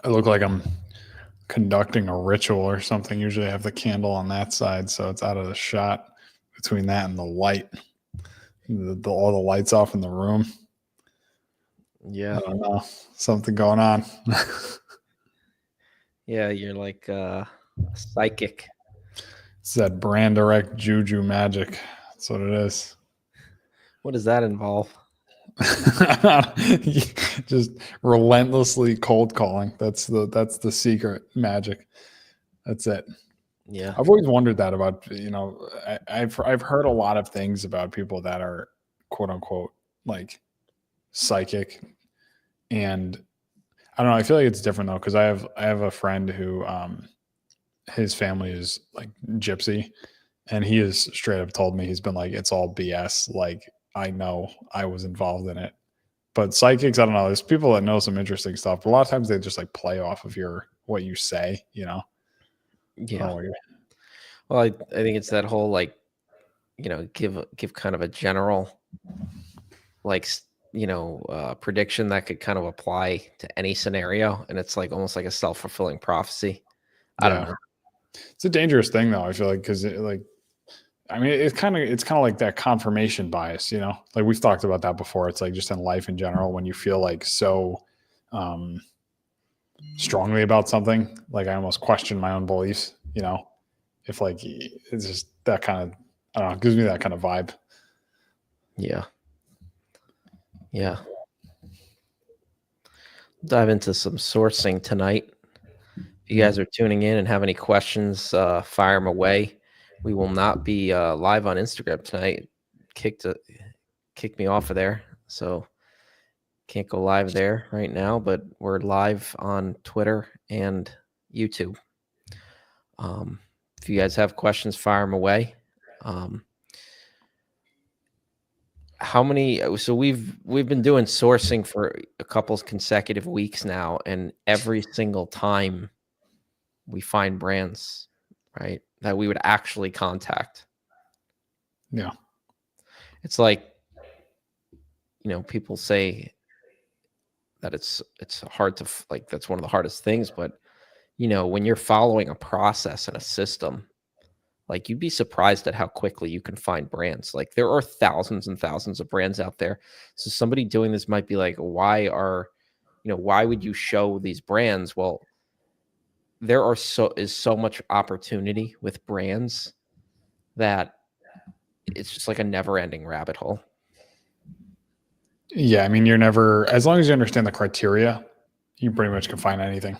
I look like I'm conducting a ritual or something. Usually I have the candle on that side, so it's out of the shot between that and the light. All the lights off in the room. Yeah. I don't know. Something going on. Yeah, you're like psychic. It's that brand direct juju magic. That's what it is. What does that involve? Just relentlessly cold calling. That's the secret magic. That's it. Yeah. I've always wondered that about I've heard a lot of things about people that are quote unquote like psychic, and I don't know. I feel like it's different though because I have a friend who his family is like gypsy, and he has straight up told me he's been like it's all BS. Like I know I was involved in it, but psychics, I don't know. There's people that know some interesting stuff, but a lot of times they just like play off of what you say. I don't Yeah. know what you're. Well, I think it's that whole like, give kind of a general like prediction that could kind of apply to any scenario, and it's like almost like a self-fulfilling prophecy. I don't Yeah, know. it's a dangerous thing though. I feel like because like I mean, it's kind of like that confirmation bias, Like we've talked about that before. It's like just in life in general, when you feel like so um, strongly about something, like I almost question my own beliefs. If like it's just that kind of, I don't know, it gives me that kind of vibe. Yeah. Yeah. Dive into some sourcing tonight. If you guys are tuning in and have any questions, fire them away. We will not be live on Instagram tonight. Kicked me off of there, so can't go live there right now. But we're live on Twitter and YouTube. If you guys have questions, fire them away. How many? So we've been doing sourcing for a couple consecutive weeks now, and every single time we find brands, right, that we would actually contact. Yeah. It's like, people say that it's hard to like, that's one of the hardest things, but when you're following a process and a system, like you'd be surprised at how quickly you can find brands. Like there are thousands and thousands of brands out there. So somebody doing this might be like, why would you show these brands? Well, there is so much opportunity with brands that it's just like a never ending rabbit hole. Yeah. I mean, you're never, as long as you understand the criteria, you pretty much can find anything.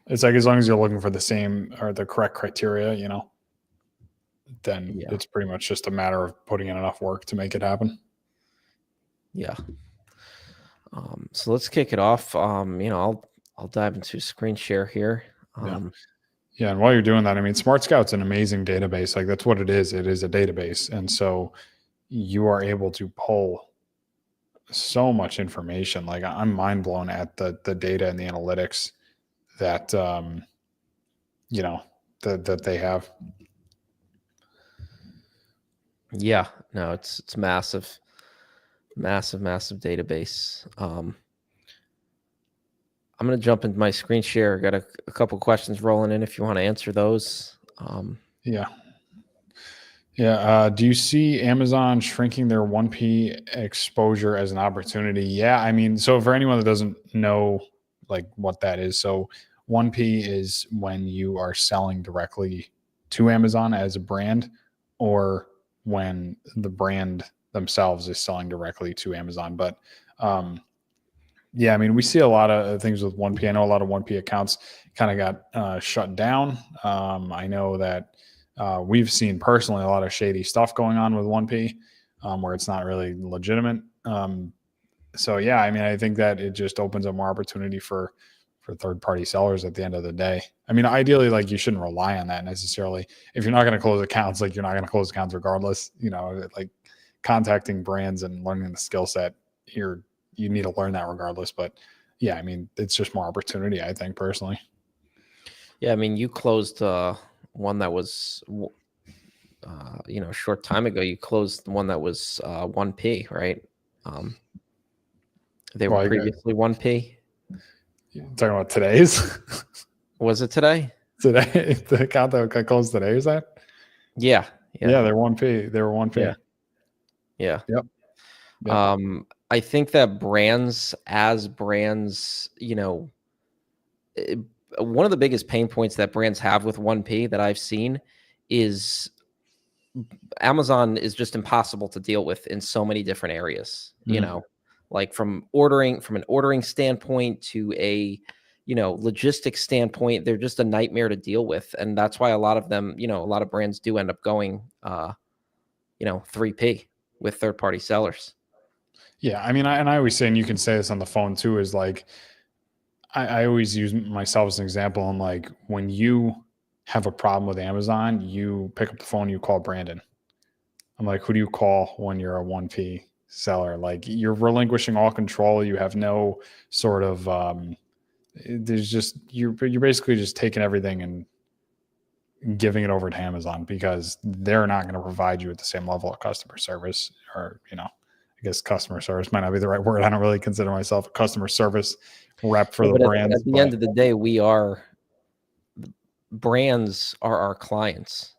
It's like as long as you're looking for the same or the correct criteria, then Yeah. it's pretty much just a matter of putting in enough work to make it happen. Yeah. So let's kick it off. I'll dive into screen share here. Yeah, and while you're doing that, I mean, SmartScout's an amazing database. Like that's what it is. It is a database, and so you are able to pull so much information. Like I'm mind blown at the data and the analytics that that they have. Yeah, no, it's massive, massive, massive database. I'm going to jump into my screen share. Got a couple questions rolling in if you want to answer those. Yeah. Yeah. Do you see Amazon shrinking their 1P exposure as an opportunity? Yeah. I mean, so for anyone that doesn't know like what that is, so 1P is when you are selling directly to Amazon as a brand, or when the brand themselves is selling directly to Amazon. But yeah, I mean, we see a lot of things with 1P. I know a lot of 1P accounts kind of got shut down. I know that we've seen personally a lot of shady stuff going on with 1P where it's not really legitimate. So yeah, I mean, I think that it just opens up more opportunity for third party sellers at the end of the day. I mean, ideally, like you shouldn't rely on that necessarily. If you're not going to close accounts, like you're not going to close accounts regardless. Like contacting brands and learning the skill set here, you need to learn that regardless. But yeah, I mean, it's just more opportunity, I think personally. Yeah, I mean, you closed one that was, a short time ago. You closed one that was 1P, right? They were previously 1P. talking about today's? Was it today? Today, the account that got closed today, is that? Yeah. Yeah, they're 1P. They were 1P. Yeah. Yeah. Yep. Yep. I think that brands, eh, one of the biggest pain points that brands have with 1P that I've seen is Amazon is just impossible to deal with in so many different areas, like from an ordering standpoint to a, logistics standpoint, they're just a nightmare to deal with. And that's why a lot of them, a lot of brands do end up going, 3P with third party sellers. Yeah. I mean, I always say, and you can say this on the phone too, is like, I always use myself as an example. I'm like, when you have a problem with Amazon, you pick up the phone, you call Brandon. I'm like, who do you call when you're a 1P seller? Like, you're relinquishing all control. You have no sort of, there's just, you're basically just taking everything and giving it over to Amazon because they're not going to provide you with the same level of customer service, or, I guess customer service might not be the right word. I don't really consider myself a customer service rep for Yeah, the but brands. at the end of the day, brands are our clients.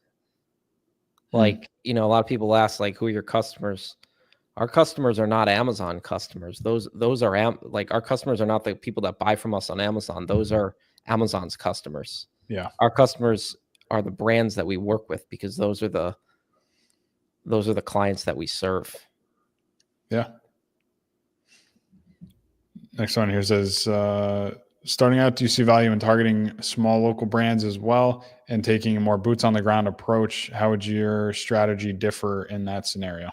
Like, a lot of people ask, like, who are your customers? Our customers are not Amazon customers. Those are like, our customers are not the people that buy from us on Amazon. Those are Amazon's customers. Yeah. Our customers are the brands that we work with, because those are the clients that we serve. Yeah. Next one here says, starting out, do you see value in targeting small local brands as well and taking a more boots on the ground approach? How would your strategy differ in that scenario?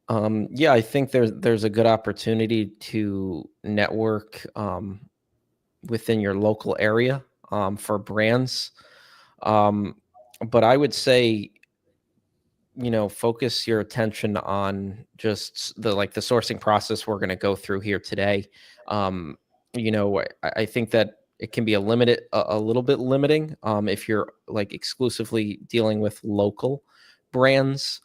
Yeah, I think there's a good opportunity to network within your local area for brands. But I would say, focus your attention on just the sourcing process we're going to go through here today. I think that it can be a little bit limiting if you're like exclusively dealing with local brands.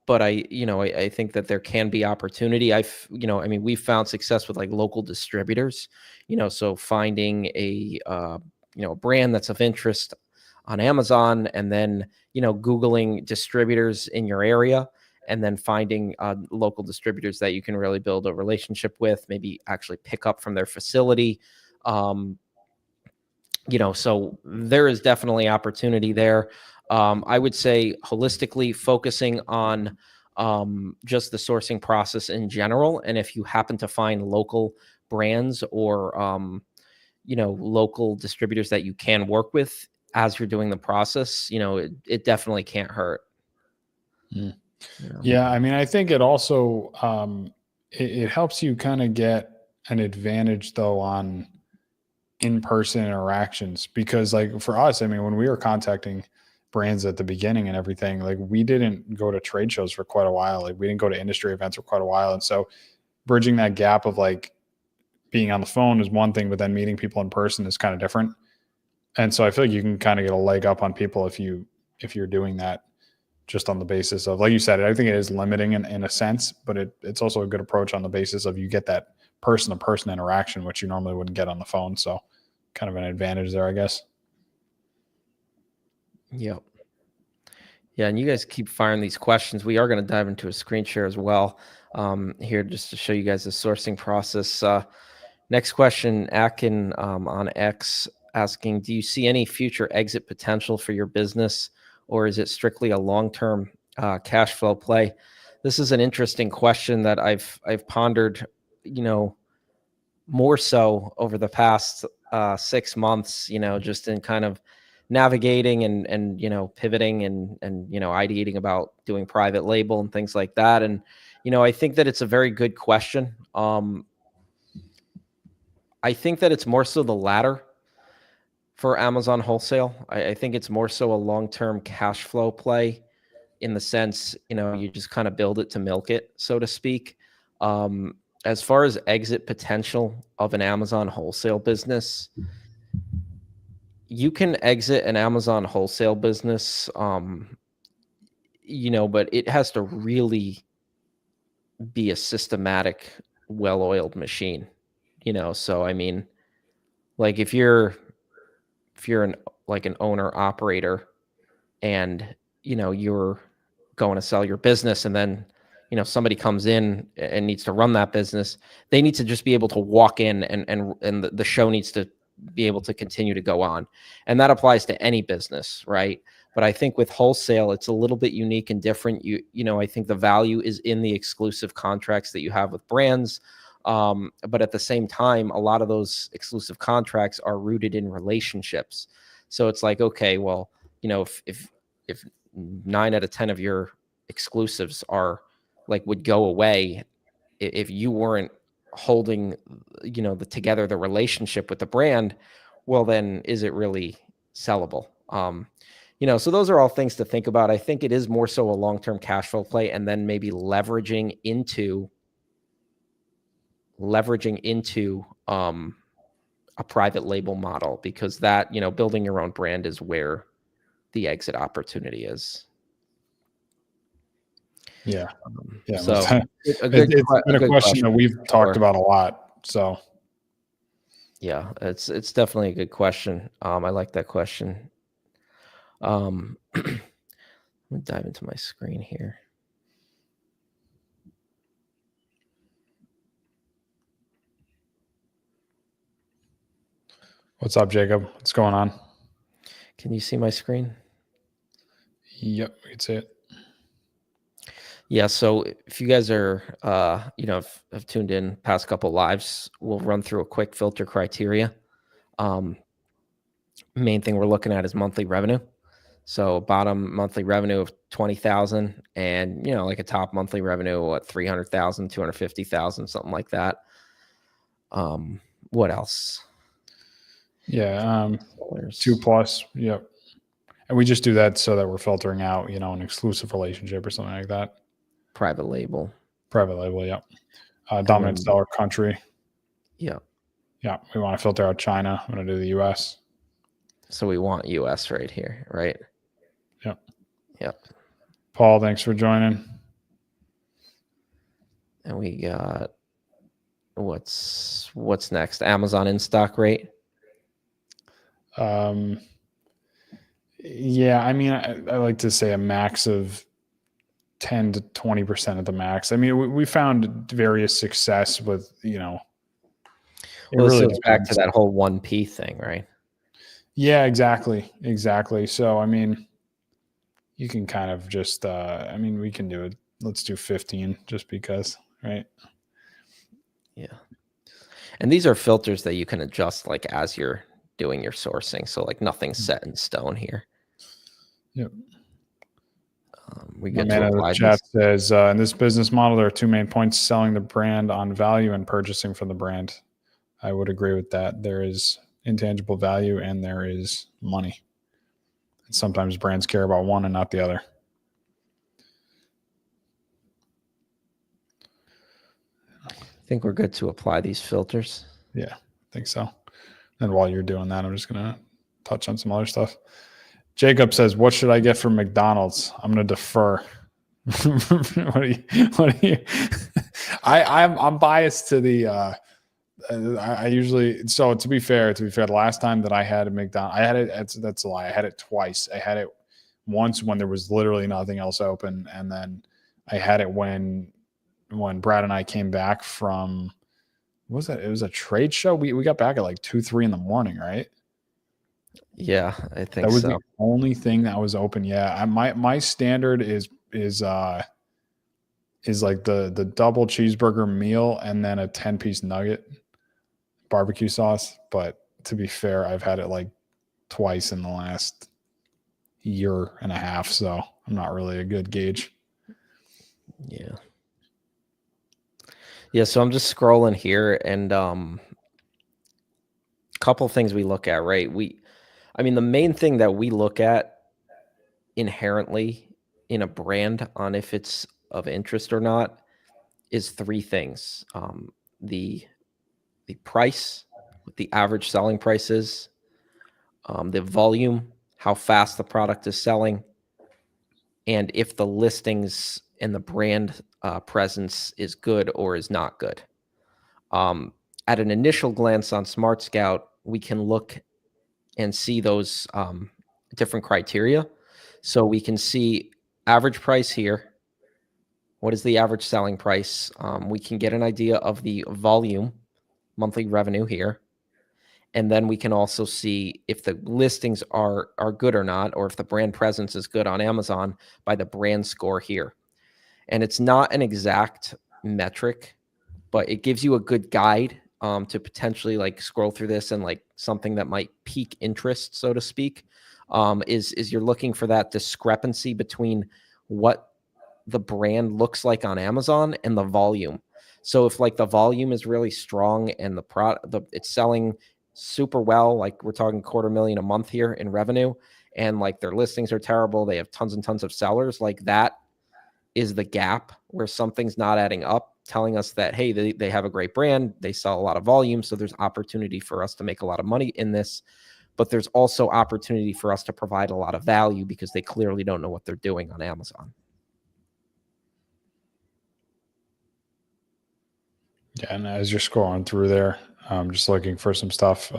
But I think that there can be opportunity. We've found success with like local distributors, so finding a brand that's of interest on Amazon, and then, Googling distributors in your area, and then finding local distributors that you can really build a relationship with, maybe actually pick up from their facility. So there is definitely opportunity there. I would say holistically focusing on just the sourcing process in general. And if you happen to find local brands or, local distributors that you can work with as you're doing the process, it definitely can't hurt. Yeah. I mean, I think it also, it helps you kind of get an advantage though on in-person interactions, because like for us, I mean, when we were contacting brands at the beginning and everything, like we didn't go to trade shows for quite a while. Like we didn't go to industry events for quite a while. And so bridging that gap of like being on the phone is one thing, but then meeting people in person is kind of different. And so I feel like you can kind of get a leg up on people if you're doing that just on the basis of, like you said, I think it is limiting in a sense, but it's also a good approach on the basis of you get that person to person interaction, which you normally wouldn't get on the phone. So kind of an advantage there, I guess. Yep. Yeah, and you guys keep firing these questions. We are going to dive into a screen share as well here, just to show you guys the sourcing process. Next question, Akin on X asking, do you see any future exit potential for your business, or is it strictly a long-term cash flow play? This is an interesting question that I've pondered, more so over the past 6 months, just in kind of navigating and pivoting and ideating about doing private label and things like that. And I think that it's a very good question. I think that it's more so the latter for Amazon Wholesale. I think it's more so a long-term cash flow play, in the sense, you just kind of build it to milk it, so to speak. As far as exit potential of an Amazon Wholesale business, you can exit an Amazon Wholesale business, but it has to really be a systematic well-oiled machine, So I mean, like if you're an owner operator, and you're going to sell your business, and then somebody comes in and needs to run that business, they need to just be able to walk in, and the show needs to be able to continue to go on. And that applies to any business, right? But I think with wholesale, it's a little bit unique and different. I think the value is in the exclusive contracts that you have with brands. But at the same time, a lot of those exclusive contracts are rooted in relationships. So it's like, okay, well, if 9 out of 10 of your exclusives are would go away if you weren't holding the relationship with the brand, well, then is it really sellable? So those are all things to think about. I think it is more so a long-term cash flow play, and then maybe leveraging into a private label model, because that, building your own brand is where the exit opportunity is. Yeah. Yeah. So it's been a question that we've talked about a lot. So yeah, it's definitely a good question. I like that question. Let me dive into my screen here. What's up, Jacob? What's going on? Can you see my screen? Yep, we can see it. Yeah, so if you guys are, have tuned in past couple lives, we'll run through a quick filter criteria. Main thing we're looking at is monthly revenue. So bottom monthly revenue of 20,000, and like a top monthly revenue at 300,000, 250,000, something like that. What else? Yeah, 2+. Yep. And we just do that so that we're filtering out, an exclusive relationship or something like that. Private label. Yep. Dominant seller country. Yeah. Yeah. We want to filter out China. I'm going to do the US. So we want US right here, right? Yep. Yep. Paul, thanks for joining. And we got what's next? Amazon in stock rate. Yeah, I mean, I like to say a max of 10 to 20% of the max. I mean, we found various success with, Well, it really goes back to that whole 1P thing, right? Yeah, exactly. So, I mean, you can kind of just, we can do it. Let's do 15 just because, right? Yeah. And these are filters that you can adjust as you're doing your sourcing. So nothing's set in stone here. Yep. We get to man apply in the chat says, in this business model, there are two main points: selling the brand on value and purchasing from the brand. I would agree with that. There is intangible value and there is money. And sometimes brands care about one and not the other. I think we're good to apply these filters. Yeah, I think so. And while you're doing that, I'm just going to touch on some other stuff. Jacob says, what should I get from McDonald's? I'm going to defer. I'm biased to the, I usually, so to be fair, the last time that I had a McDonald's, I had it, that's a lie. I had it twice. I had it once when there was literally nothing else open. And then I had it when Brad and I came back from, what was that? It was a trade show. We got back at like 2-3 in the morning, right? Yeah, I think that was so. the only thing that was open. Yeah, my standard is like the double cheeseburger meal and then a 10-piece nugget, barbecue sauce. But to be fair, I've had it like twice in the last year and a half, so I'm not really a good gauge. Yeah. So I'm just scrolling here, and a couple things we look at, right? The main thing that we look at inherently in a brand on if it's of interest or not is three things: the price, what the average selling price is, the volume, how fast the product is selling, and if the listings and the brand presence is good or is not good. At an initial glance on SmartScout, we can look and see those different criteria. So we can see average price here. What is the average selling price? We can get an idea of the volume, monthly revenue here. And then we can also see if the listings are good or not, or if the brand presence is good on Amazon by the brand score here. And it's not an exact metric, but it gives you a good guide to potentially like scroll through this, and like something that might pique interest, so to speak, is you're looking for that discrepancy between what the brand looks like on Amazon and the volume. So if like the volume is really strong and it's selling super well, like we're talking $250,000 a month here in revenue, and like their listings are terrible, they have tons and tons of sellers, like that is the gap where something's not adding up, telling us that, hey, they have a great brand, they sell a lot of volume, so there's opportunity for us to make a lot of money in this. But there's also opportunity for us to provide a lot of value because they clearly don't know what they're doing on Amazon. Yeah, and as you're scrolling through there, just looking for some stuff.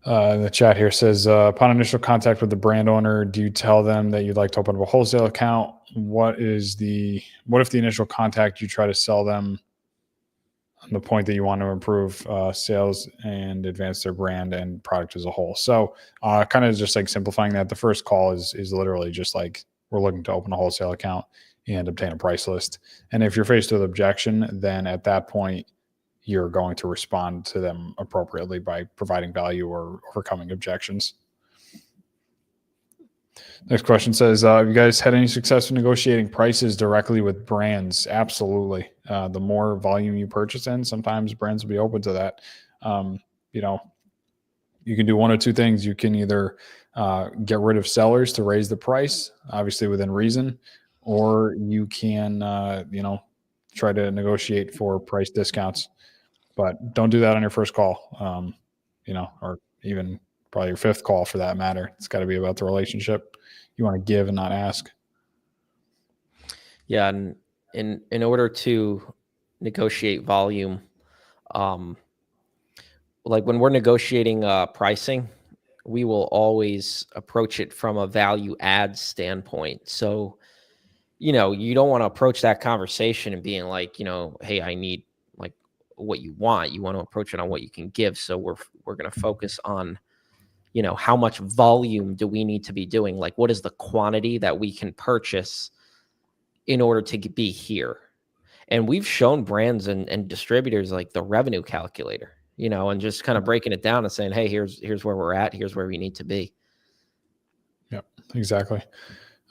The chat here says, upon initial contact with the brand owner, do you tell them that you'd like to open up a wholesale account? What if the initial contact you try to sell them on the point that you want to improve sales and advance their brand and product as a whole? So kind of just like simplifying that, the first call is literally just like, we're looking to open a wholesale account and obtain a price list. And if you're faced with objection, then at that point, you're going to respond to them appropriately by providing value or overcoming objections. Next question says, have you guys had any success in negotiating prices directly with brands? Absolutely. The more volume you purchase in, sometimes brands will be open to that. You can do one of two things. You can either get rid of sellers to raise the price, obviously within reason, or you can, try to negotiate for price discounts. But don't do that on your first call, or even probably your fifth call for that matter. It's got to be about the relationship. You want to give and not ask. Yeah, and in order to negotiate volume, like when we're negotiating pricing, we will always approach it from a value add standpoint. So, you don't want to approach that conversation and being like, hey, I need like what you want. You want to approach it on what you can give. So we're going to focus on, how much volume do we need to be doing? Like, what is the quantity that we can purchase in order to be here? And we've shown brands and distributors like the revenue calculator, and just kind of breaking it down and saying, hey, here's where we're at. Here's where we need to be. Yep, exactly.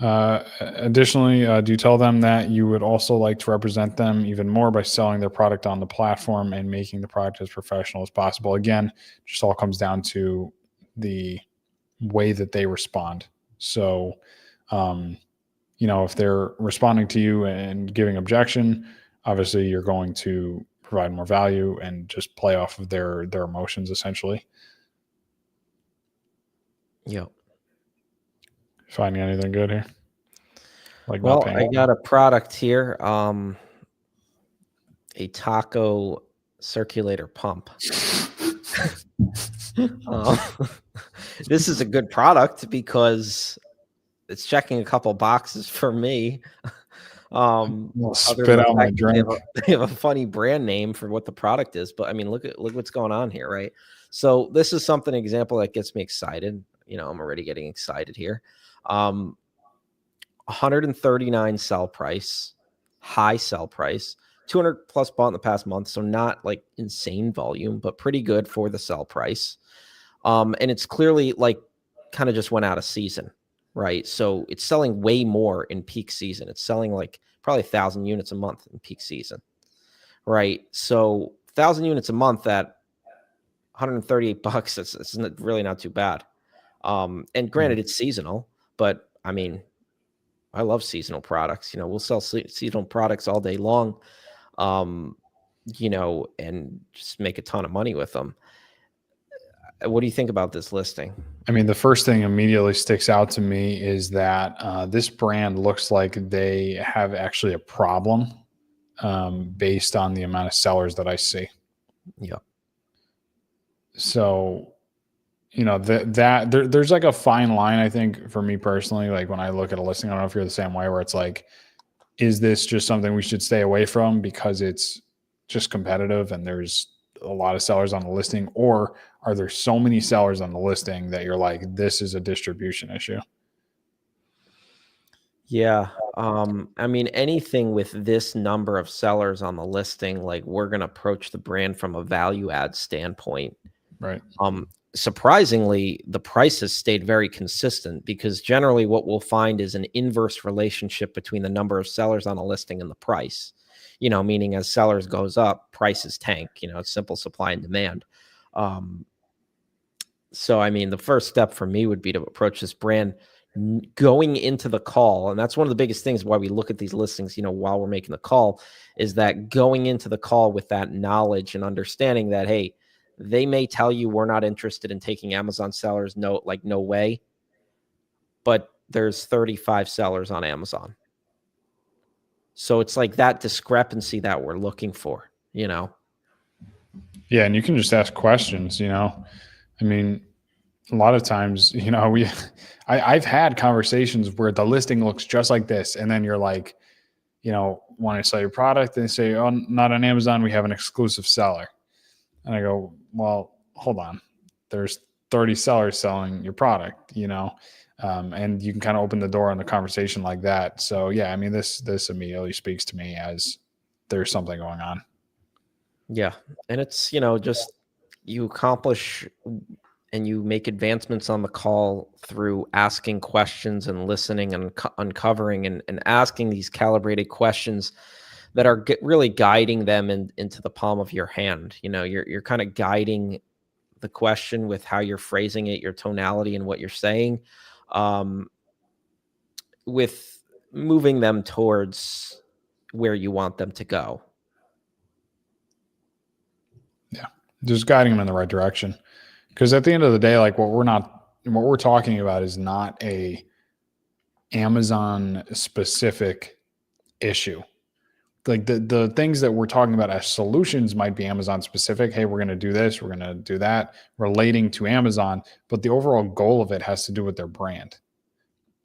Additionally, do you tell them that you would also like to represent them even more by selling their product on the platform and making the product as professional as possible? Again, just all comes down to the way that they respond. So, if they're responding to you and giving objection, obviously you're going to provide more value and just play off of their emotions essentially. Yep. Finding anything good here? Like, well, I got a product here, a taco circulator pump. This is a good product because it's checking a couple boxes for me. Spit out my drink. They have a funny brand name for what the product is, but I mean, look what's going on here, right? So this is example that gets me excited. I'm already getting excited here. 139 sell price, high sell price, 200 plus bought in the past month. So not like insane volume, but pretty good for the sell price. And it's clearly like kind of just went out of season, right? So it's selling way more in peak season. It's selling like probably 1,000 units a month in peak season, right? So 1,000 units a month at $138, it's really not too bad. And granted, it's seasonal, but I mean, I love seasonal products. We'll sell seasonal products all day long, and just make a ton of money with them. What do you think about this listing? I mean, the first thing immediately sticks out to me is that this brand looks like they have actually a problem based on the amount of sellers that I see. Yeah. So, there's like a fine line, I think, for me personally. Like when I look at a listing, I don't know if you're the same way, where it's like, is this just something we should stay away from because it's just competitive and there's a lot of sellers on the listing, or are there so many sellers on the listing that you're like, this is a distribution issue? Yeah. I mean, anything with this number of sellers on the listing, like we're going to approach the brand from a value add standpoint. Right. Surprisingly, the price has stayed very consistent because generally what we'll find is an inverse relationship between the number of sellers on a listing and the price. Meaning as sellers goes up, prices tank. It's simple supply and demand. So, I mean, the first step for me would be to approach this brand going into the call. And that's one of the biggest things why we look at these listings, while we're making the call, is that going into the call with that knowledge and understanding that, hey, they may tell you we're not interested in taking Amazon sellers. No, like no way. But there's 35 sellers on Amazon. So it's like that discrepancy that we're looking for. Yeah. And you can just ask questions, I mean, a lot of times, I've had conversations where the listing looks just like this. And then you're like, want to sell your product. And they say, oh, not on Amazon. We have an exclusive seller. And I go, well, hold on. There's 30 sellers selling your product, and you can kind of open the door on the conversation like that. So yeah, I mean, this immediately speaks to me as there's something going on. Yeah. And it's, just you accomplish and you make advancements on the call through asking questions and listening and uncovering and asking these calibrated questions that are really guiding them into the palm of your hand. You're kind of guiding the question with how you're phrasing it, your tonality and what you're saying, with moving them towards where you want them to go. Yeah. Just guiding them in the right direction. Because at the end of the day, like what we're talking about is not a Amazon specific issue. Like the things that we're talking about as solutions might be Amazon specific. Hey, we're going to do this, we're going to do that, relating to Amazon, but the overall goal of it has to do with their brand.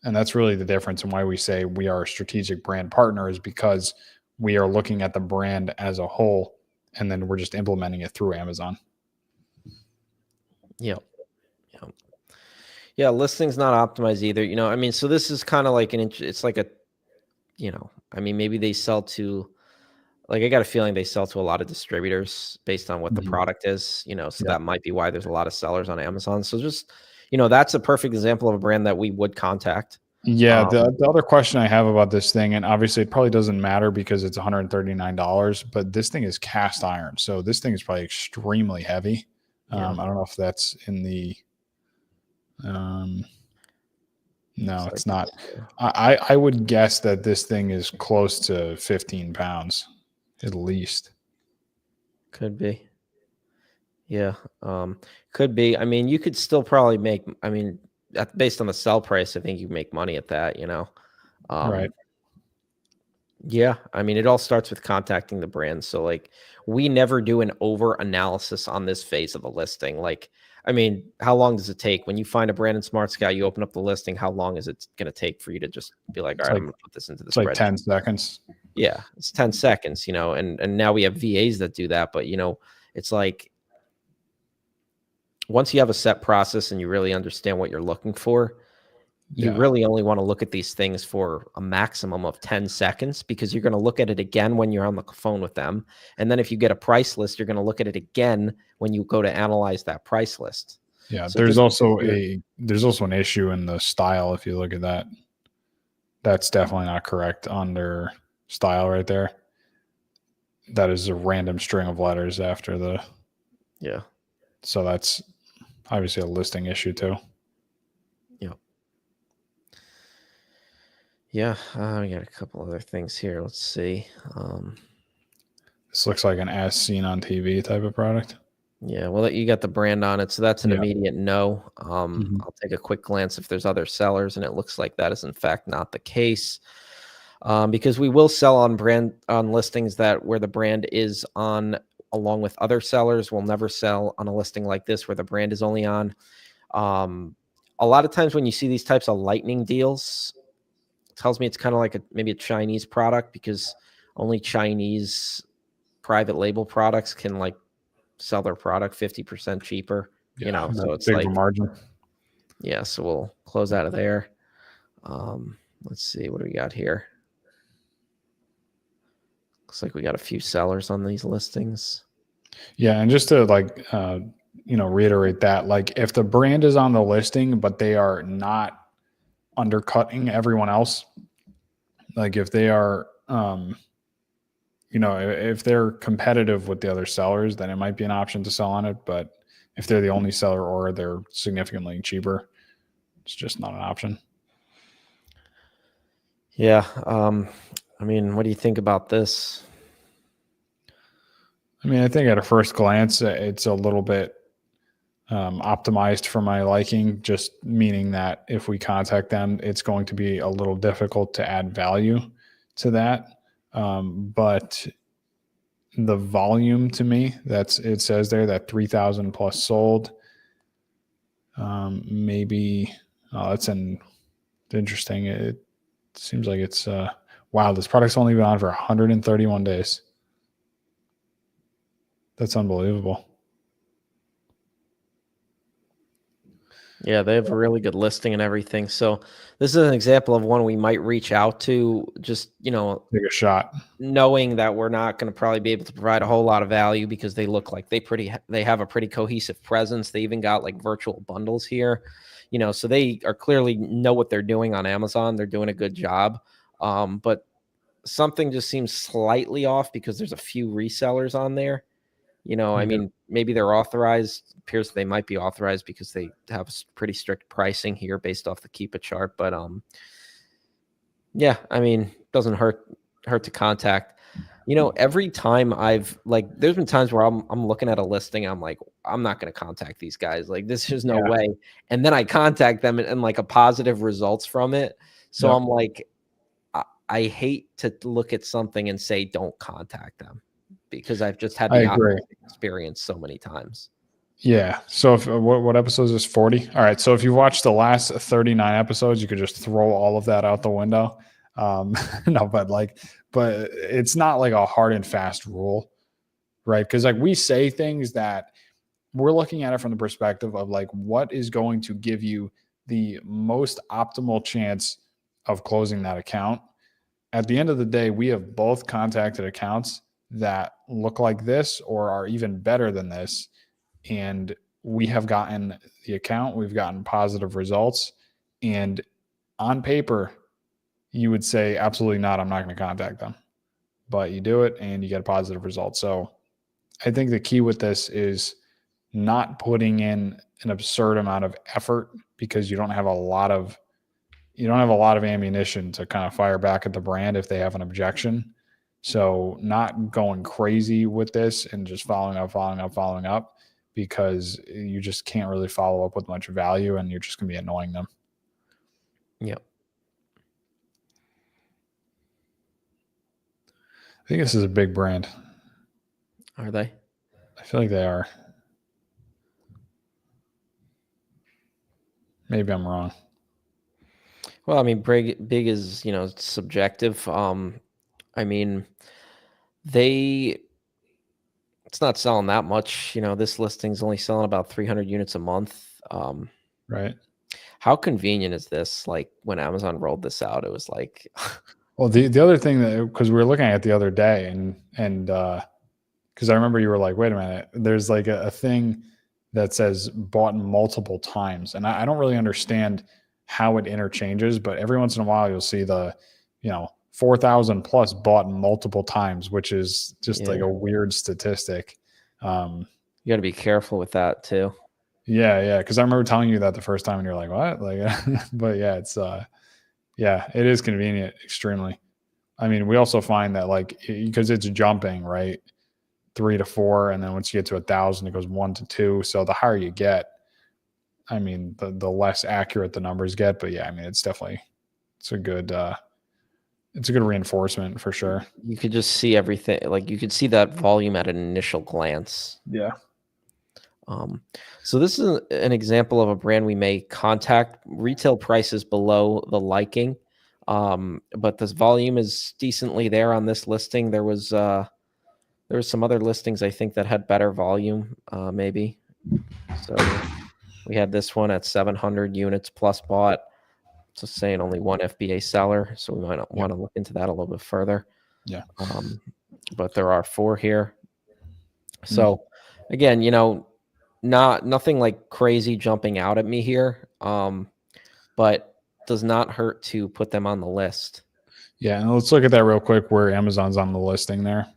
And that's really the difference in why we say we are a strategic brand partner, is because we are looking at the brand as a whole and then we're just implementing it through Amazon. Yeah. Yeah. Listing's not optimized either. I mean, so this is kind of like it's like a, I mean, maybe they sell to, like, I got a feeling they sell to a lot of distributors based on what the product is, so that might be why there's a lot of sellers on Amazon. So just, that's a perfect example of a brand that we would contact. Yeah. The other question I have about this thing, and obviously it probably doesn't matter because it's $139, but this thing is cast iron. So this thing is probably extremely heavy. I don't know if that's in the, no, it's not. I would guess that this thing is close to 15 pounds at least. Could be. Yeah. Could be. I mean, you could still probably make, based on the sell price, I think you make money at that, Right. Yeah. I mean, it all starts with contacting the brand. So like we never do an over analysis on this phase of a listing. Like, I mean, how long does it take when you find a brand in SmartScout, you open up the listing, how long is it going to take for you to just be like, all right, I'm going to put this into the spreadsheet? Like 10 seconds. Yeah. It's 10 seconds, and now we have VAs that do that, but it's like, once you have a set process and you really understand what you're looking for, you really only want to look at these things for a maximum of 10 seconds, because you're going to look at it again when you're on the phone with them. And then if you get a price list, you're going to look at it again when you go to analyze that price list. Yeah. So there's also an issue in the style. If you look at that, that's definitely not correct on their style right there. That is a random string of letters after the. Yeah. So that's obviously a listing issue too. Yeah, we got a couple other things here. Let's see. This looks like an as seen on TV type of product. Yeah, well, you got the brand on it, so that's an immediate no. I'll take a quick glance if there's other sellers, and it looks like that is in fact not the case. because we will sell on listings where the brand is on along with other sellers. We'll never sell on a listing like this where the brand is only on. A lot of times when you see these types of lightning deals, it tells me it's kind of like maybe a Chinese product, because only Chinese private label products can like sell their product 50% cheaper, Yeah, so that's it's big of a like, margin. yeah, so we'll close out of there. Let's see, what do we got here? Looks like we got a few sellers on these listings. Yeah, and just to like reiterate that, like if the brand is on the listing but they are not undercutting everyone else, like if they are if they're competitive with the other sellers, then it might be an option to sell on it. But if they're the only seller or they're significantly cheaper, it's just not an option. Yeah. I mean, what do you think about this? I mean, I think at a first glance, it's a little bit optimized for my liking, just meaning that if we contact them, it's going to be a little difficult to add value to that. But the volume to me, it says there that 3,000 plus sold. Maybe that's interesting. It seems like it's wow. This product's only been on for 131 days. That's unbelievable. Yeah, they have a really good listing and everything. So this is an example of one we might reach out to, just, Take a shot. knowing that we're not going to probably be able to provide a whole lot of value, because they look like they have a pretty cohesive presence. They even got like virtual bundles here, so they are clearly know what they're doing on Amazon. They're doing a good job. But something just seems slightly off because there's a few resellers on there. I Yeah. mean, maybe they're authorized. Appears they might be authorized because they have pretty strict pricing here based off the Keepa chart. But yeah, I mean, doesn't hurt to contact. Every time there's been times where I'm looking at a listing, I'm like, I'm not going to contact these guys. Like, this is no Yeah. way. And then I contact them, and like a positive results from it. So Yep. I'm like, I hate to look at something and say don't contact them, because I've just had I the agree. opposite experience so many times. Yeah. So if what episode is this? 40? All right. So if you watched the last 39 episodes, you could just throw all of that out the window. No, but it's not like a hard and fast rule, right? Because like we say things that we're looking at it from the perspective of like what is going to give you the most optimal chance of closing that account. At the end of the day, we have both contacted accounts that look like this or are even better than this, and we have gotten the account, we've gotten positive results. And on paper, you would say, absolutely not, I'm not going to contact them. But you do it and you get a positive result. So I think the key with this is not putting in an absurd amount of effort, because you don't have a lot of ammunition to kind of fire back at the brand if they have an objection. So not going crazy with this and just following up, because you just can't really follow up with much value and you're just going to be annoying them. Yep. I think this is a big brand. Are they? I feel like they are. Maybe I'm wrong. Well, I mean, big is, subjective. I mean, it's not selling that much. This listing's only selling about 300 units a month. Right. How convenient is this? Like, when Amazon rolled this out, it was like, Well, the other thing that, because we were looking at it the other day, and because I remember you were like, wait a minute, there's like a thing that says bought multiple times. And I don't really understand how it interchanges, but every once in a while you'll see the, 4,000 plus bought multiple times, which is just like yeah, a weird statistic. you got to be careful with that too. Yeah. Yeah. Cause I remember telling you that the first time and you're like, what? Like, but yeah, yeah, it is convenient. Extremely. I mean, we also find that like, because it's jumping, right? 3 to 4, and then once you get to 1,000, it goes 1 to 2. So the higher you get, I mean, the less accurate the numbers get. But yeah, I mean, it's a good it's a good reinforcement for sure. You could just see everything. Like you could see that volume at an initial glance. Yeah. So this is an example of a brand we may contact. Retail prices below the liking, but this volume is decently there on this listing. There was some other listings I think that had better volume, maybe. So we had this one at 700 units plus bought. It's saying only one FBA seller, so we might want to look into that a little bit further. Yeah. But there are 4 here. So again, nothing like crazy jumping out at me here, but does not hurt to put them on the list. Yeah, and let's look at that real quick where Amazon's on the listing there.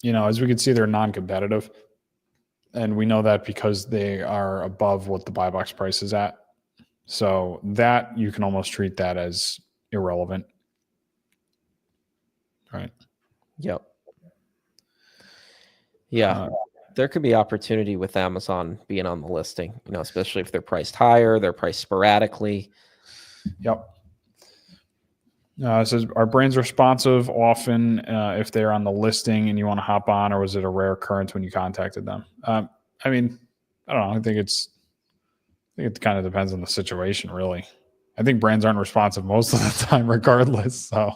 As we can see, they're non-competitive. And we know that because they are above what the buy box price is at. So that you can almost treat that as irrelevant. Right. Yep. Yeah. There could be opportunity with Amazon being on the listing, especially if they're priced higher, they're priced sporadically. Yep. It says, are brands responsive often if they're on the listing and you want to hop on, or was it a rare occurrence when you contacted them? I mean, I don't know. I think it kind of depends on the situation, really. I think brands aren't responsive most of the time, regardless. So,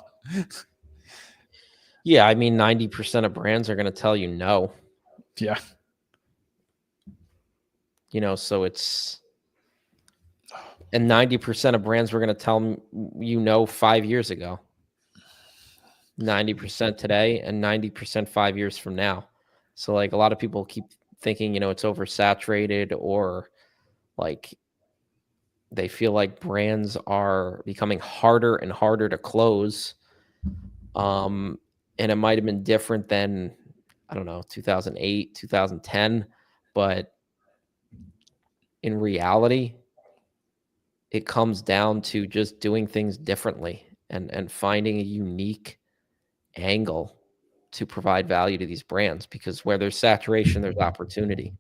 yeah, I mean, 90% of brands are going to tell you no. Yeah. So and 90% of brands were going to tell you no 5 years ago. 90% today and 90% 5 years from now. So like a lot of people keep thinking, it's oversaturated, or like they feel like brands are becoming harder and harder to close. And it might have been different than, I don't know, 2008, 2010, but in reality, it comes down to just doing things differently and finding a unique angle to provide value to these brands, because where there's saturation, there's opportunity.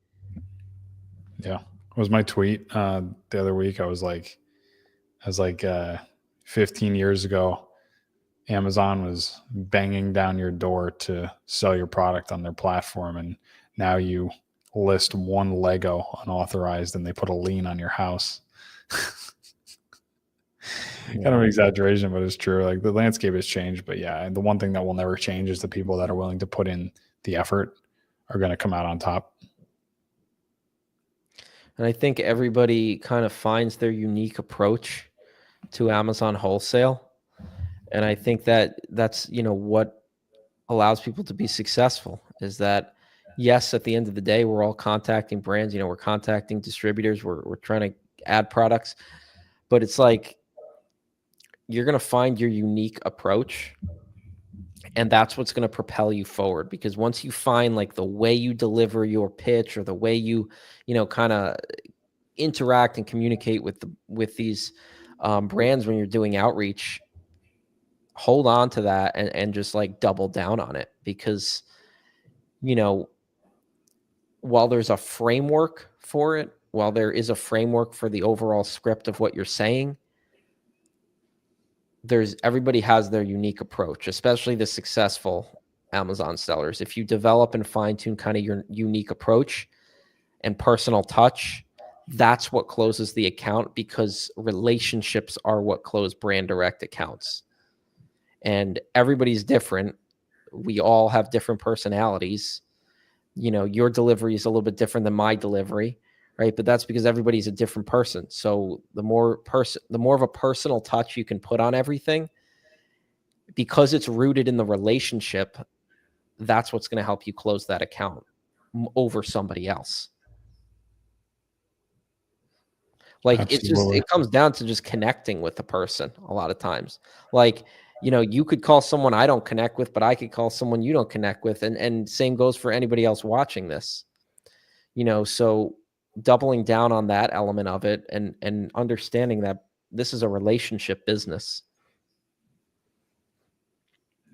Yeah. It was my tweet the other week. I was like 15 years ago, Amazon was banging down your door to sell your product on their platform. And now you list one Lego unauthorized and they put a lien on your house. Kind of an exaggeration, but it's true. Like the landscape has changed, but yeah, and the one thing that will never change is the people that are willing to put in the effort are going to come out on top. And I think everybody kind of finds their unique approach to Amazon wholesale. And I think that that's, what allows people to be successful is that, yes, at the end of the day, we're all contacting brands, we're contacting distributors, we're trying to add products, but it's like, you're going to find your unique approach, and that's what's going to propel you forward. Because once you find like the way you deliver your pitch, or the way you, kind of interact and communicate with these brands when you're doing outreach, hold on to that and just like double down on it. Because, while there's a framework for it, while there is a framework for the overall script of what you're saying, everybody has their unique approach, especially the successful Amazon sellers. If you develop and fine tune kind of your unique approach and personal touch, that's what closes the account, because relationships are what close brand direct accounts. And everybody's different. We all have different personalities. Your delivery is a little bit different than my delivery, right? But that's because everybody's a different person. So the more of a personal touch you can put on everything, because it's rooted in the relationship, that's what's going to help you close that account over somebody else. Like Absolutely. it comes down to just connecting with the person a lot of times. Like, you could call someone I don't connect with, but I could call someone you don't connect with. And same goes for anybody else watching this, so doubling down on that element of it and understanding that this is a relationship business.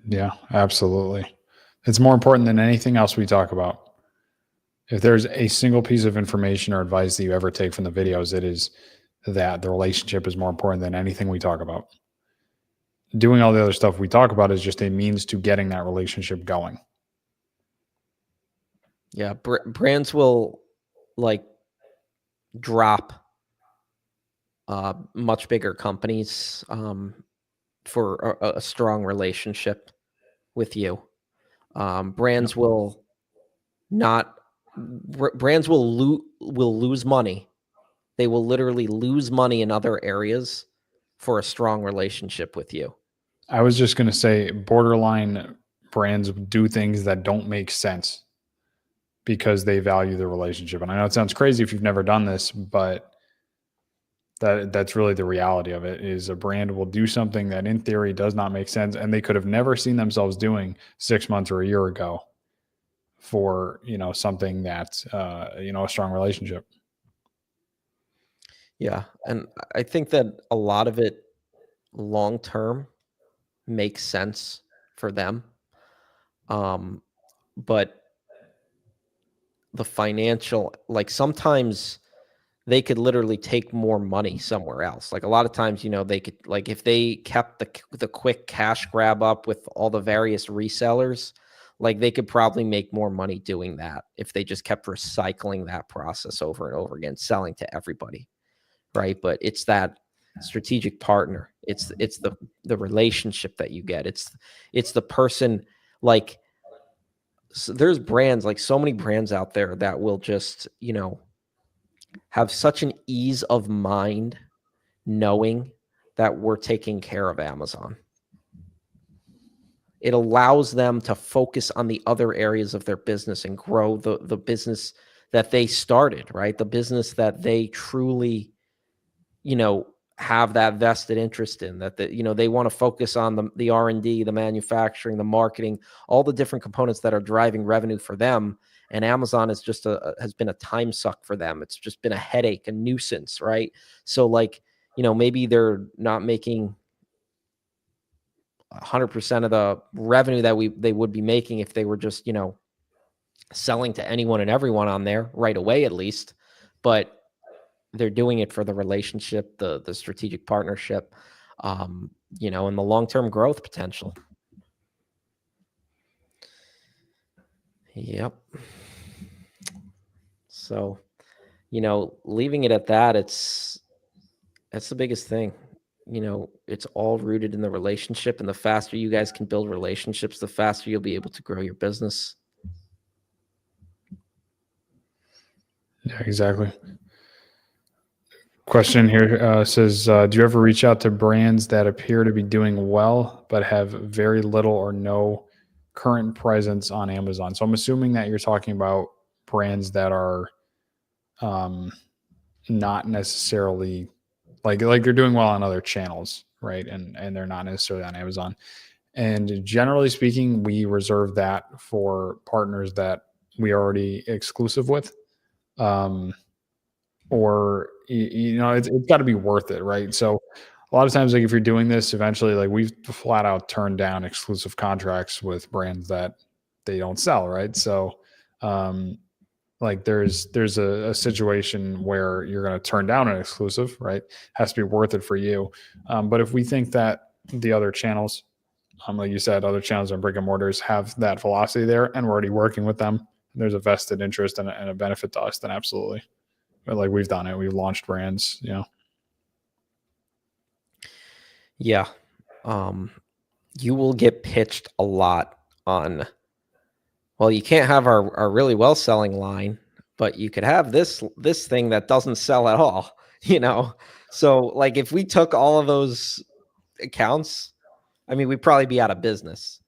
Yeah, absolutely. It's more important than anything else we talk about. If there's a single piece of information or advice that you ever take from the videos, it is that the relationship is more important than anything we talk about. doing all the other stuff we talk about is just a means to getting that relationship going. Yeah, brands will like drop much bigger companies for a strong relationship with you. Brands will not. Brands will lose money. They will literally lose money in other areas for a strong relationship with you. I was just going to say borderline brands do things that don't make sense because they value the relationship. And I know it sounds crazy if you've never done this, but that's really the reality of it. Is a brand will do something that in theory does not make sense and they could have never seen themselves doing 6 months or a year ago for, something that's, a strong relationship. Yeah, and I think that a lot of it long term makes sense for them. Um, but the financial, like sometimes they could literally take more money somewhere else. Like a lot of times, they could, like if they kept the quick cash grab up with all the various resellers, like they could probably make more money doing that if they just kept recycling that process over and over again, selling to everybody, right? But it's that strategic partner. It's the relationship that you get. It's the person, like, so there's brands, like so many brands out there that will just, have such an ease of mind knowing that we're taking care of Amazon. It allows them to focus on the other areas of their business and grow the business that they started, right? The business that they truly, have that vested interest in, that they want to focus on the R&D, the manufacturing, the marketing, all the different components that are driving revenue for them. And Amazon is just has been a time suck for them. It's just been a headache, a nuisance, right? So like, maybe they're not making 100% of the revenue that they would be making if they were just, selling to anyone and everyone on there right away, at least. But they're doing it for the relationship, the strategic partnership, and the long-term growth potential. Yep. So, leaving it at that, that's the biggest thing. It's all rooted in the relationship, and the faster you guys can build relationships, the faster you'll be able to grow your business. Yeah, exactly. Question here says, do you ever reach out to brands that appear to be doing well, but have very little or no current presence on Amazon? So I'm assuming that you're talking about brands that are um, not necessarily like they're doing well on other channels, right? And they're not necessarily on Amazon. And generally speaking, we reserve that for partners that we are already exclusive with. Um, or it's got to be worth it, right? So a lot of times, like if you're doing this eventually, like we've flat out turned down exclusive contracts with brands that they don't sell, right? So um like there's a situation where you're going to turn down an exclusive, right? Has to be worth it for you. But if we think that the other channels, like you said, other channels and brick and mortars have that velocity there and we're already working with them, and there's a vested interest and a benefit to us, then absolutely. But like we've done it, we've launched brands, Yeah. You will get pitched a lot on, well, you can't have our really well selling line, but you could have this thing that doesn't sell at all, So like if we took all of those accounts, I mean, we'd probably be out of business.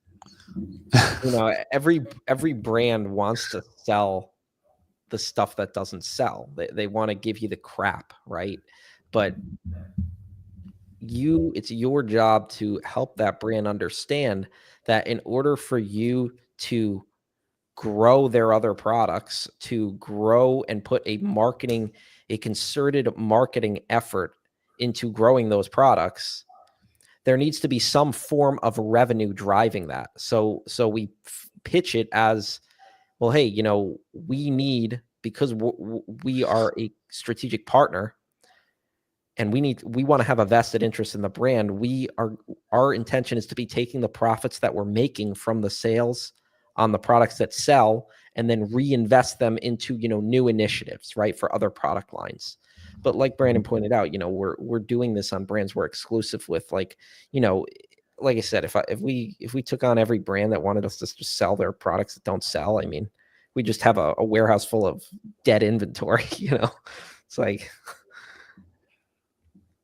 Every brand wants to sell the stuff that doesn't sell. They want to give you the crap, right? But it's your job to help that brand understand that in order for you to grow their other products, to grow and put a concerted marketing effort into growing those products, there needs to be some form of revenue driving that. So we pitch it as, well, hey, we need, because we are a strategic partner, and we want to have a vested interest in the brand. Our intention is to be taking the profits that we're making from the sales on the products that sell and then reinvest them into, new initiatives, right, for other product lines. But like Brandon pointed out, we're doing this on brands we're exclusive with. Like, like I said, if we took on every brand that wanted us to just sell their products that don't sell, I mean, we just have a warehouse full of dead inventory. It's like,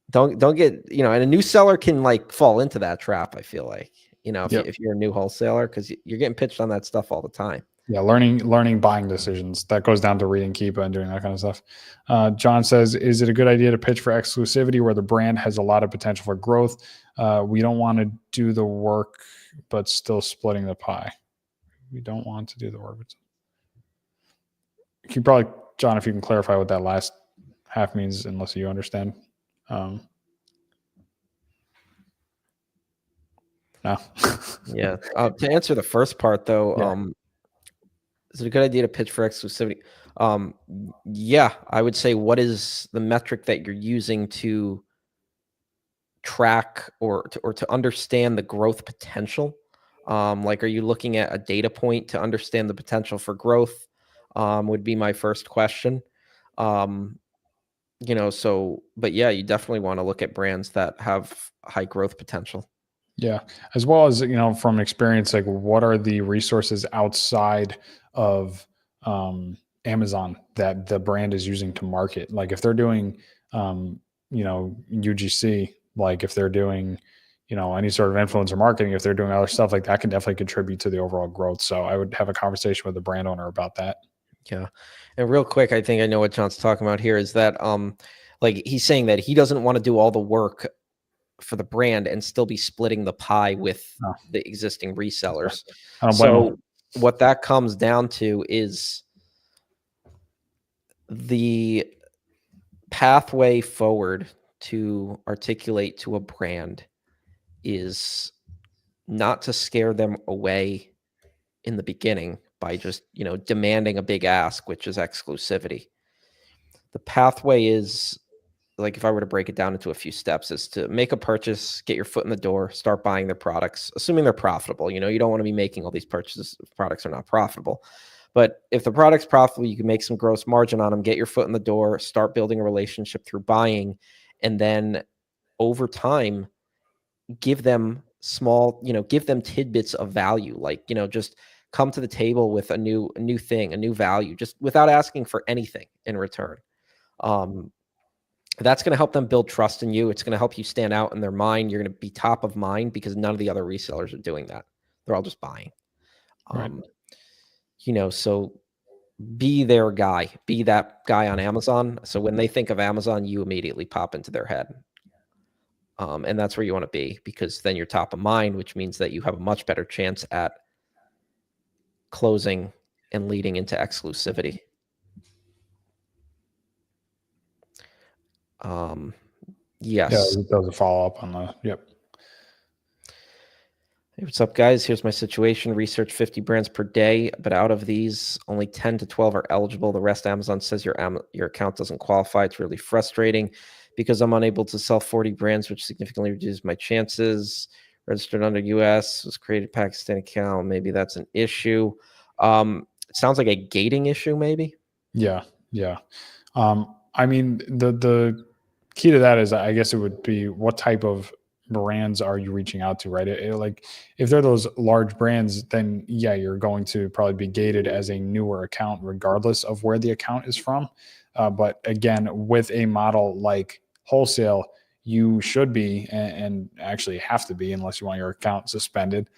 don't get, and a new seller can like fall into that trap. I feel like, if you're a new wholesaler, because you're getting pitched on that stuff all the time. Yeah, learning buying decisions. That goes down to reading Keepa and doing that kind of stuff. John says, is it a good idea to pitch for exclusivity where the brand has a lot of potential for growth? We don't want to do the work, but still splitting the pie. We don't want to do the work. Can you probably, John, if you can clarify what that last half means, unless you understand. No. Yeah. To answer the first part, though, is it a good idea to pitch for exclusivity? Yeah, I would say, what is the metric that you're using to track or to understand the growth potential? Like, are you looking at a data point to understand the potential for growth? Would be my first question. But yeah, you definitely want to look at brands that have high growth potential. Yeah. As well as, from experience, like what are the resources outside of Amazon that the brand is using to market? Like if they're doing, UGC, like if they're doing, any sort of influencer marketing, if they're doing other stuff like that can definitely contribute to the overall growth. So I would have a conversation with the brand owner about that. Yeah. And real quick, I think I know what John's talking about here is that, like he's saying that he doesn't want to do all the work for the brand and still be splitting the pie with No. the existing resellers. I don't blame him. What that comes down to is the pathway forward to articulate to a brand is not to scare them away in the beginning by just, demanding a big ask, which is exclusivity. The pathway is, like, if I were to break it down into a few steps, is to make a purchase, get your foot in the door, start buying their products, assuming they're profitable. You don't want to be making all these purchases if products are not profitable. But if the product's profitable, you can make some gross margin on them, get your foot in the door, start building a relationship through buying, and then over time, give them give them tidbits of value, like, just come to the table with a new thing, a new value, just without asking for anything in return. That's going to help them build trust in you. It's going to help you stand out in their mind. You're going to be top of mind because none of the other resellers are doing that. They're all just buying. Right. So be their guy, be that guy on Amazon. So when they think of Amazon, you immediately pop into their head. And that's where you want to be, because then you're top of mind, which means that you have a much better chance at closing and leading into exclusivity. Yes. Yeah, that was a follow up on the, yep. Hey, what's up, guys? Here's my situation. Research 50 brands per day, but out of these, only 10 to 12 are eligible. The rest, Amazon says your account doesn't qualify. It's really frustrating because I'm unable to sell 40 brands, which significantly reduces my chances. Registered under US, was created Pakistan account. Maybe that's an issue. It sounds like a gating issue, maybe. Yeah. Yeah. I mean, the key to that is, I guess it would be what type of brands are you reaching out to, right? Like if they're those large brands, then yeah, you're going to probably be gated as a newer account, regardless of where the account is from. But again, with a model like Wholesale, you should be, and actually have to be, unless you want your account suspended,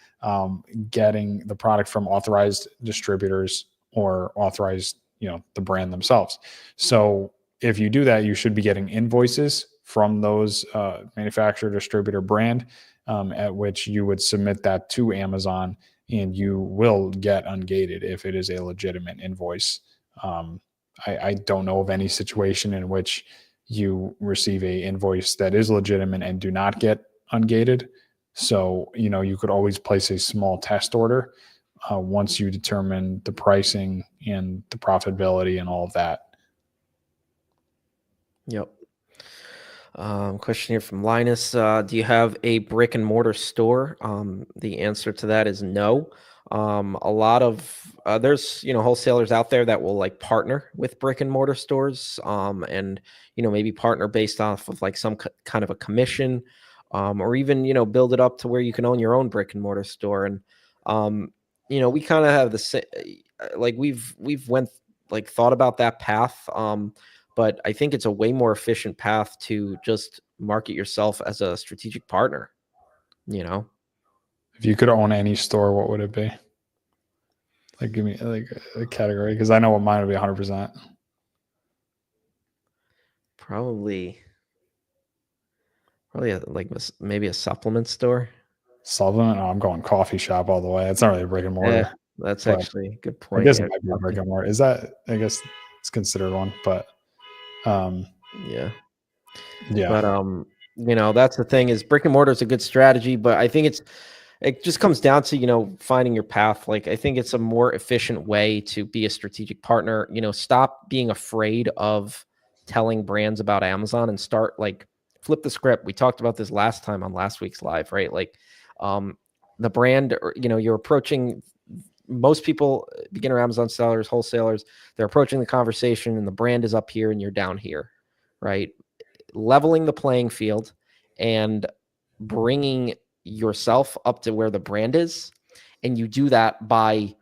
getting the product from authorized distributors or authorized, the brand themselves. So if you do that, you should be getting invoices from those manufacturer, distributor, brand, at which you would submit that to Amazon, and you will get ungated if it is a legitimate invoice. I don't know of any situation in which you receive a invoice that is legitimate and do not get ungated. So, you could always place a small test order once you determine the pricing and the profitability and all of that. Yep. Question here from Linus. Do you have a brick and mortar store? The answer to that is no. A lot of there's wholesalers out there that will like partner with brick and mortar stores, and maybe partner based off of like some kind of a commission, or even build it up to where you can own your own brick and mortar store. And we kind of have like we've went like thought about that path. But I think it's a way more efficient path to just market yourself as a strategic partner, you know? If you could own any store, what would it be? Like, give me like a category because I know what mine would be 100%. Probably maybe a supplement store. Supplement? Oh, I'm going coffee shop all the way. It's not really a brick and Yeah, mortar, that's but actually a good I point. guess it Yeah, might be a brick coffee. and mortar. Is that? I guess it's considered one, but um, Yeah. yeah, But that's the thing is brick and mortar is a good strategy, but I think it just comes down to, finding your path. Like I think it's a more efficient way to be a strategic partner. Stop being afraid of telling brands about Amazon and start like flip the script. We talked about this last time on last week's live, right? Like the brand, or you're approaching most people, beginner Amazon sellers, wholesalers, they're approaching the conversation and the brand is up here and you're down here, right? Leveling the playing field and bringing yourself up to where the brand is. And you do that by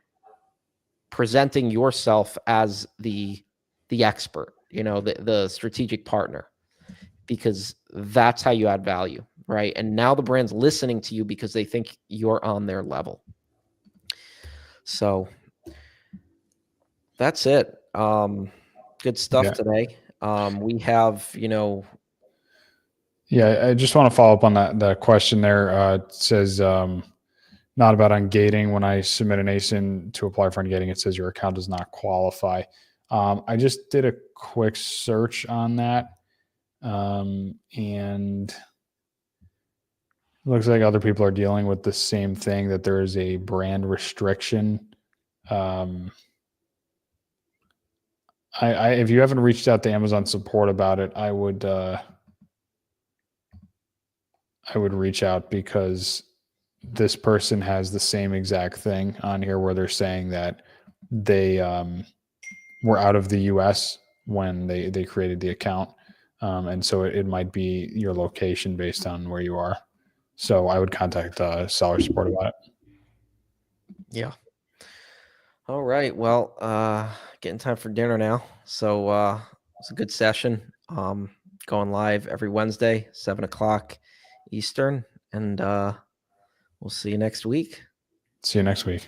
presenting yourself as the expert, the strategic partner, because that's how you add value, right? And now the brand's listening to you because they think you're on their level. So that's it. Good stuff yeah, today. We have, yeah. I just want to follow up on that question there. It says not about ungating. When I submit an ASIN to apply for ungating, it says your account does not qualify. I just did a quick search on that, and looks like other people are dealing with the same thing, that there is a brand restriction. Um, if you haven't reached out to Amazon support about it, I would reach out, because this person has the same exact thing on here where they're saying that they were out of the US when they created the account. And so it might be your location based on where you are. So I would contact seller support about it. yeah. All right. Well, getting time for dinner now. So it's a good session. Going live every Wednesday, 7 o'clock Eastern. And we'll see you next week. See you next week.